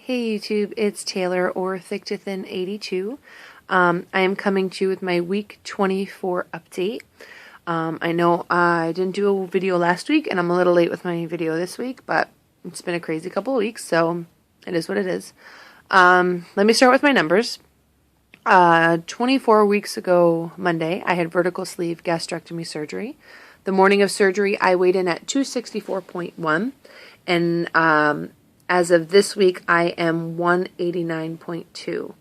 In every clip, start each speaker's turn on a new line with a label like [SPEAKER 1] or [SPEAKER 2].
[SPEAKER 1] Hey YouTube, it's Taylor or Thick to Thin 82. I am coming to you with my week 24 update. I know I didn't do a video last week and I'm a little late with my video this week, but it's been a crazy couple of weeks, so it is what it is. Let me start with my numbers. 24 weeks ago Monday, I had vertical sleeve gastrectomy surgery. The morning of surgery, I weighed in at 264.1, and as of this week, I am 189.2.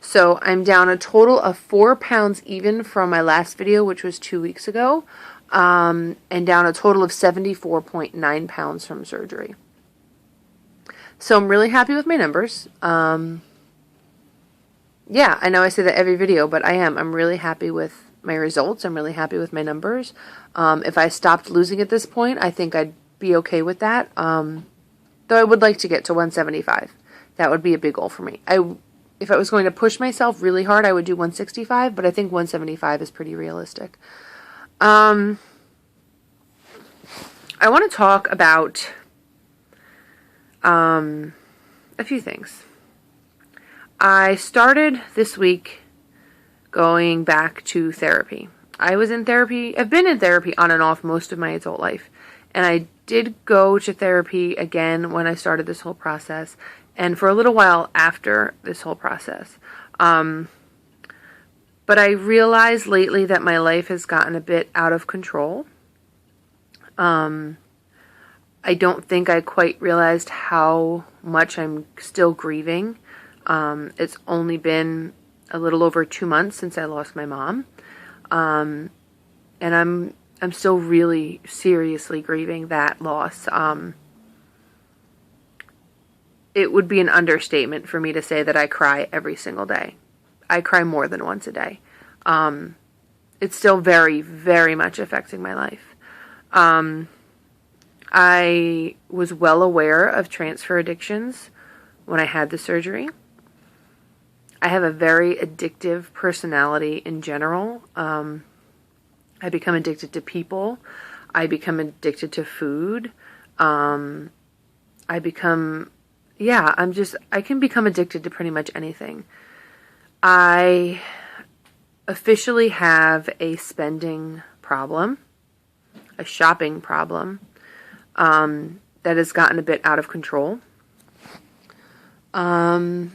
[SPEAKER 1] So I'm down a total of 4 pounds even from my last video, which was 2 weeks ago, and down a total of 74.9 pounds from surgery. So I'm really happy with my numbers. Yeah, I know I say that every video, but I am. I'm really happy with my results. I'm really happy with my numbers. If I stopped losing at this point, I think I'd be okay with that. Though I would like to get to 175. That would be a big goal for me. If I was going to push myself really hard, I would do 165, but I think 175 is pretty realistic. I want to talk about a few things. I started this week going back to therapy. I was in therapy. I've been in therapy on and off most of my adult life. And I did go to therapy again when I started this whole process, and for a little while after this whole process. But I realized lately that my life has gotten a bit out of control. I don't think I quite realized how much I'm still grieving. It's only been a little over 2 months since I lost my mom. And I'm still really seriously grieving that loss. It would be an understatement for me to say that I cry every single day. I cry more than once a day. It's still very, very much affecting my life. I was well aware of transfer addictions when I had the surgery. I have a very addictive personality in general. I become addicted to people. I become addicted to food. I can become addicted to pretty much anything. I officially have a spending problem, a shopping problem, that has gotten a bit out of control. I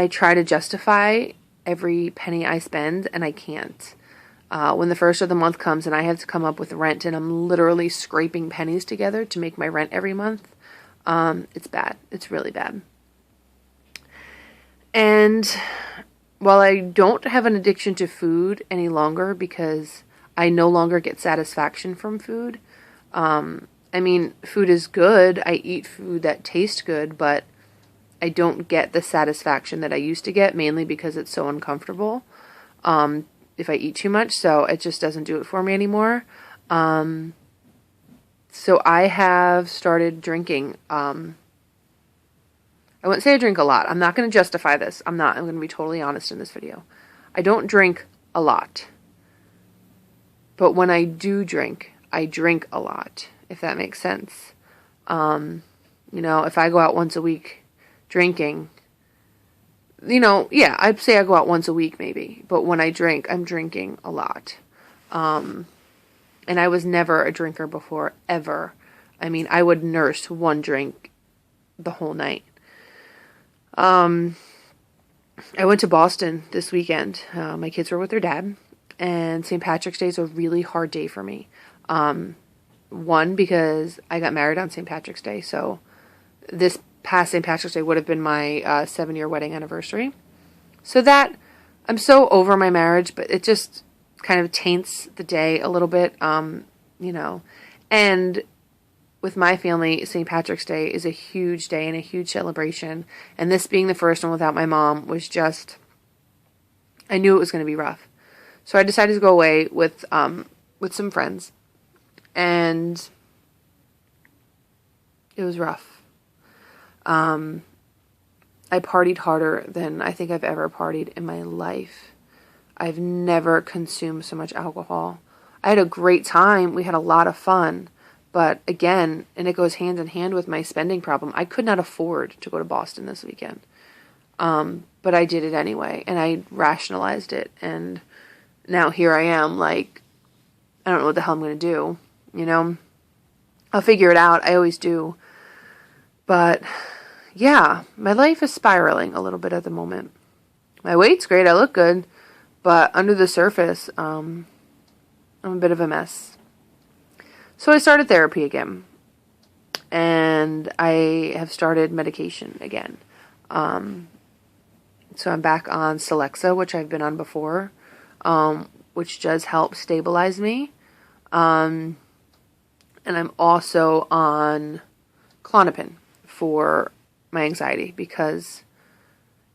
[SPEAKER 1] try to justify every penny I spend, and I can't. When the first of the month comes and I have to come up with rent and I'm literally scraping pennies together to make my rent every month, it's bad. It's really bad. And while I don't have an addiction to food any longer because I no longer get satisfaction from food, food is good. I eat food that tastes good, but I don't get the satisfaction that I used to get, mainly because it's so uncomfortable. If I eat too much, so it just doesn't do it for me anymore. So I have started drinking. I wouldn't say I drink a lot. I'm not going to justify this. I'm going to be totally honest in this video. I don't drink a lot. But when I do drink, I drink a lot, if that makes sense. If I go out once a week drinking, I'd say I go out once a week maybe. But when I drink, I'm drinking a lot. And I was never a drinker before, ever. I would nurse one drink the whole night. I went to Boston this weekend. My kids were with their dad. And St. Patrick's Day is a really hard day for me. One, because I got married on St. Patrick's Day. So this past St. Patrick's Day would have been my 7-year wedding anniversary. So that, I'm so over my marriage, but it just kind of taints the day a little bit, And with my family, St. Patrick's Day is a huge day and a huge celebration. And this being the first one without my mom was just, I knew it was going to be rough. So I decided to go away with some friends. And it was rough. I partied harder than I think I've ever partied in my life. I've never consumed so much alcohol. I had a great time. We had a lot of fun. But again, and it goes hand in hand with my spending problem, I could not afford to go to Boston this weekend. But I did it anyway, and I rationalized it, and now here I am, like, I don't know what the hell I'm going to do, you know? I'll figure it out, I always do. But, yeah, my life is spiraling a little bit at the moment. My weight's great, I look good, but under the surface, I'm a bit of a mess. So I started therapy again, and I have started medication again. So I'm back on Celexa, which I've been on before, which does help stabilize me. And I'm also on Klonopin for my anxiety because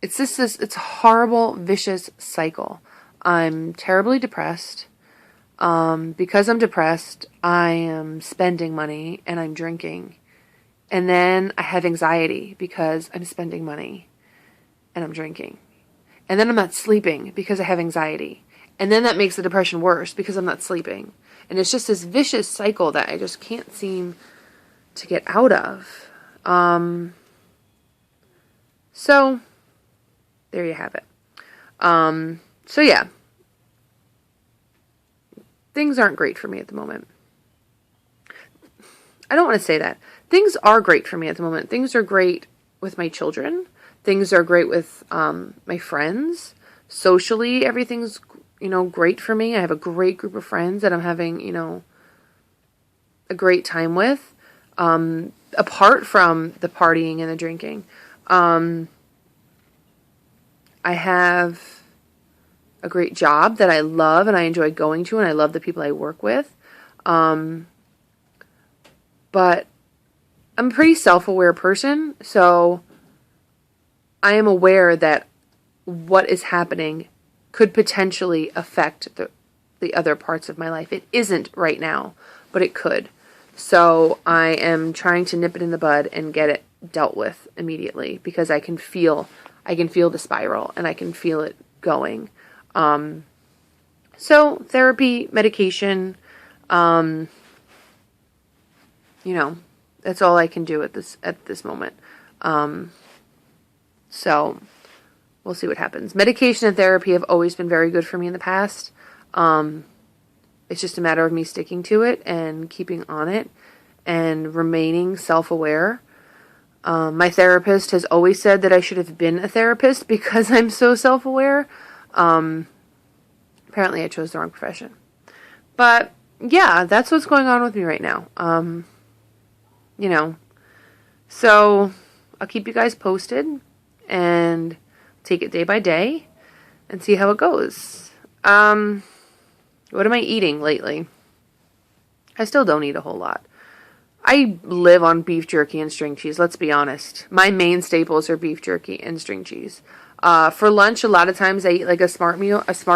[SPEAKER 1] it's a horrible, vicious cycle. I'm terribly depressed. Because I'm depressed, I am spending money and I'm drinking. And then I have anxiety because I'm spending money and I'm drinking. And then I'm not sleeping because I have anxiety. And then that makes the depression worse because I'm not sleeping. And it's just this vicious cycle that I just can't seem to get out of. So, there you have it. So yeah. Things aren't great for me at the moment. I don't want to say that. Things are great for me at the moment. Things are great with my children. Things are great with my friends. Socially, everything's, great for me. I have a great group of friends that I'm having, a great time with. Apart from the partying and the drinking. I have a great job that I love and I enjoy going to, and I love the people I work with. But I'm a pretty self-aware person, so I am aware that what is happening could potentially affect the other parts of my life. It isn't right now, but it could. So I am trying to nip it in the bud and get it dealt with immediately because I can feel the spiral and I can feel it going. So therapy, medication, that's all I can do at this moment. So we'll see what happens. Medication and therapy have always been very good for me in the past. It's just a matter of me sticking to it and keeping on it and remaining self-aware. My therapist has always said that I should have been a therapist because I'm so self-aware. Apparently I chose the wrong profession. But yeah, that's what's going on with me right now. So I'll keep you guys posted and take it day by day and see how it goes. What am I eating lately? I still don't eat a whole lot. I live on beef jerky and string cheese, let's be honest. My main staples are beef jerky and string cheese. For lunch, a lot of times I eat like a Smart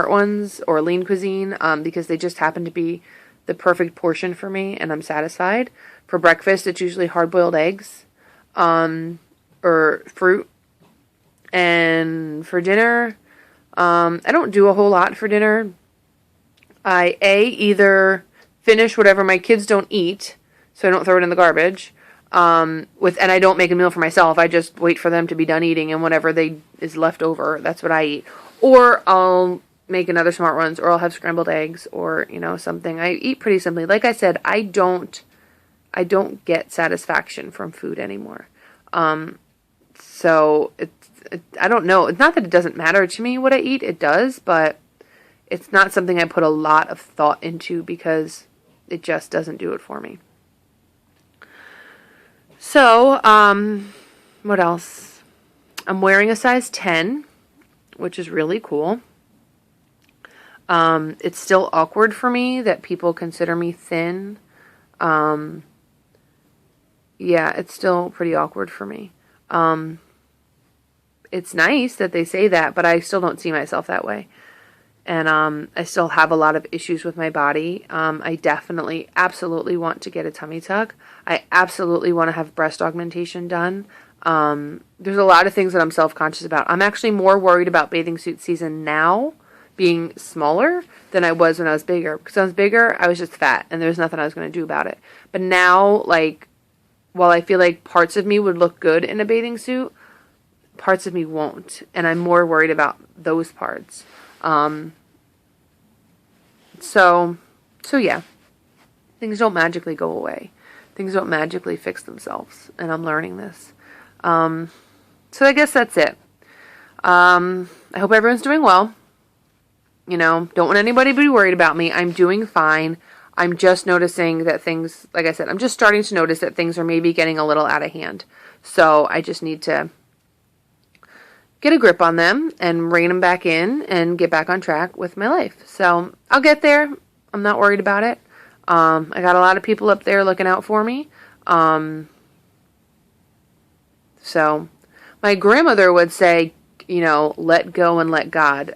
[SPEAKER 1] Ones or Lean Cuisine, because they just happen to be the perfect portion for me and I'm satisfied. For breakfast, it's usually hard-boiled eggs, or fruit. And for dinner, I don't do a whole lot for dinner. I either finish whatever my kids don't eat, so I don't throw it in the garbage, and I don't make a meal for myself. I just wait for them to be done eating, and whatever is left over, that's what I eat. Or I'll make another Smart Ones, or I'll have scrambled eggs, or something. I eat pretty simply. Like I said, I don't get satisfaction from food anymore. So I don't know. It's not that it doesn't matter to me what I eat. It does, but it's not something I put a lot of thought into because it just doesn't do it for me. So, what else? I'm wearing a size 10, which is really cool. It's still awkward for me that people consider me thin. Yeah, it's still pretty awkward for me. It's nice that they say that, but I still don't see myself that way. And I still have a lot of issues with my body. I definitely, absolutely want to get a tummy tuck. I absolutely want to have breast augmentation done. There's a lot of things that I'm self-conscious about. I'm actually more worried about bathing suit season now being smaller than I was when I was bigger. Because when I was bigger, I was just fat, and there's nothing I was going to do about it. But now, like, while I feel like parts of me would look good in a bathing suit, parts of me won't. And I'm more worried about those parts. So yeah. Things don't magically go away. Things don't magically fix themselves. And I'm learning this. So I guess that's it. I hope everyone's doing well. You know, don't want anybody to be worried about me. I'm doing fine. I'm just noticing that things, like I said, I'm just starting to notice that things are maybe getting a little out of hand. So I just need to get a grip on them and rein them back in and get back on track with my life. So I'll get there. I'm not worried about it. I got a lot of people up there looking out for me. So my grandmother would say, you know, let go and let God.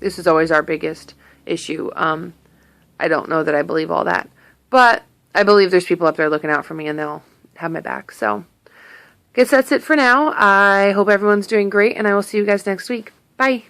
[SPEAKER 1] This is always our biggest issue. I don't know that I believe all that, but I believe there's people up there looking out for me and they'll have my back. So guess that's it for now. I hope everyone's doing great, and I will see you guys next week. Bye.